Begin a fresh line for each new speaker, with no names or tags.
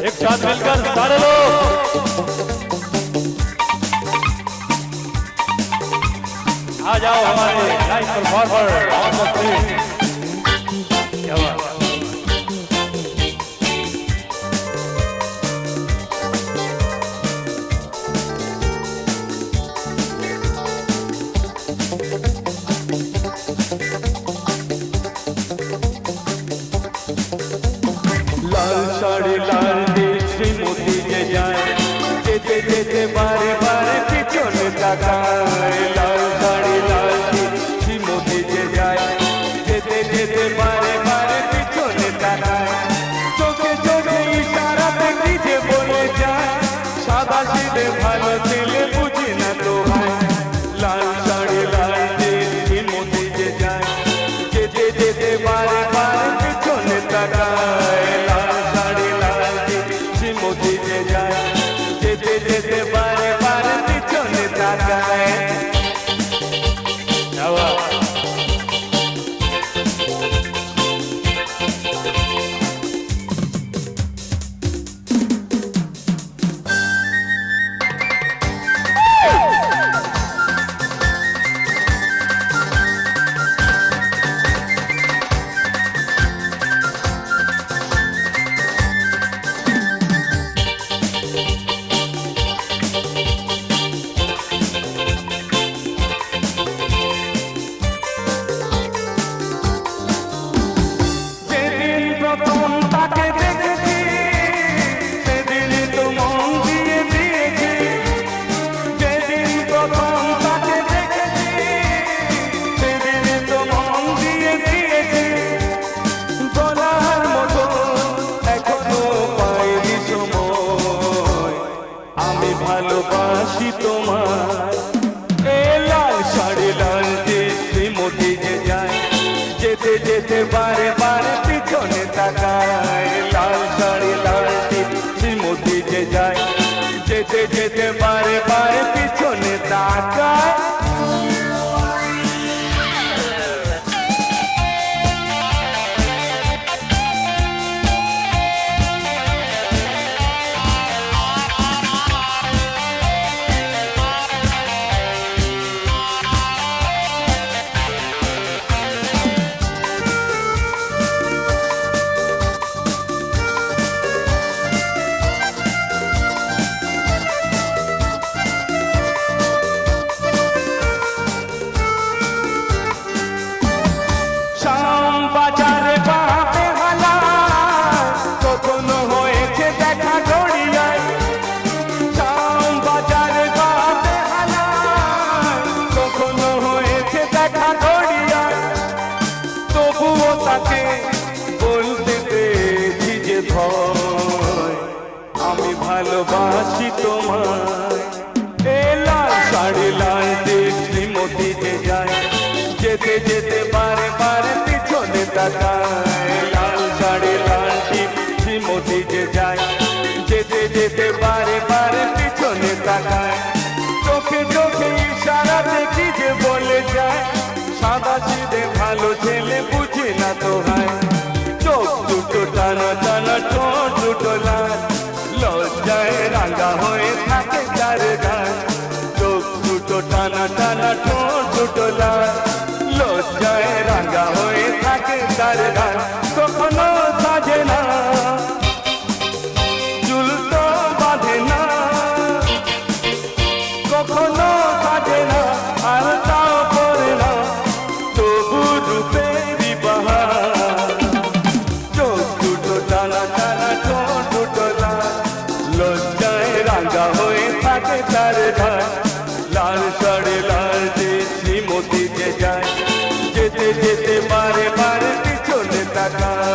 एक साथ मिलकर सारे लोग आ जाओ हमारे live performer on the stage. क्या बात है।
लाल साड़ी लाल श्रीमती जे जाए जेते जेते बारे बारे पिछने ताकाए। लाल साड़ी लाल श्रीमती जे जाए जेते जेते बारे बारे पिछने ताकाए। चोखे चोखे इशारा देखी जे बोले जाए सादा सीधे भालो ছেলে বুঝি না তো হয়। लाल साड़ी लाल श्रीमती जे जाए जेते जेते बारे बारे पिछने ताकाए। श्रीमती जे जाए जेते जेते बारे बारे पिछने ताकाए। ভালোবাসি তোমার এ লাল শাড়ি লাল শ্রীমতি যে যায় যেতে যেতে বারে বারে পিছনে তাকায়। লাল শাড়ি লাল শ্রীমতি যে যায় যেতে যেতে বারে বারে পিছনে তাকায়। আমি ভালোবাসি তোমায় এ লাল শাড়ি লাল শ্রীমতি যে যায় যেতে যেতে বারে বারে পিছনে তাকায়। লাল শাড়ি লাল শ্রীমতি যে যায় যেতে যেতে বারে বারে পিছনে তাকায়। চোখে চোখে ইশারা দেখি যে বলে যায় সাদা সিধে ভালো ছেলে বুঝি না তো হয়। চোখ দুটো টানা টানা ঠোঁট দুটো লাল লজ্জায় রাঙা হয়ে থাকে তার গান। চোখ দুটো টানা টানা ঠোঁট দুটো লাল লজ্জায় রাঙা হয়ে থাকে তার গান। কখনো সাজে না চুল তো বাঁধে না কখনো সাজে না আর তাও পরে না তবু রূপে বিবাহ। চোখ দুটো টানা টানা ঠোঁট দুটো লাল লজ্জায় রাঙা হয়ে থাকে তার গান। লাল শাড়ি লাল শ্রীমতি যে যায় যেতে যেতে বারে বারে পিছনে তাকায়।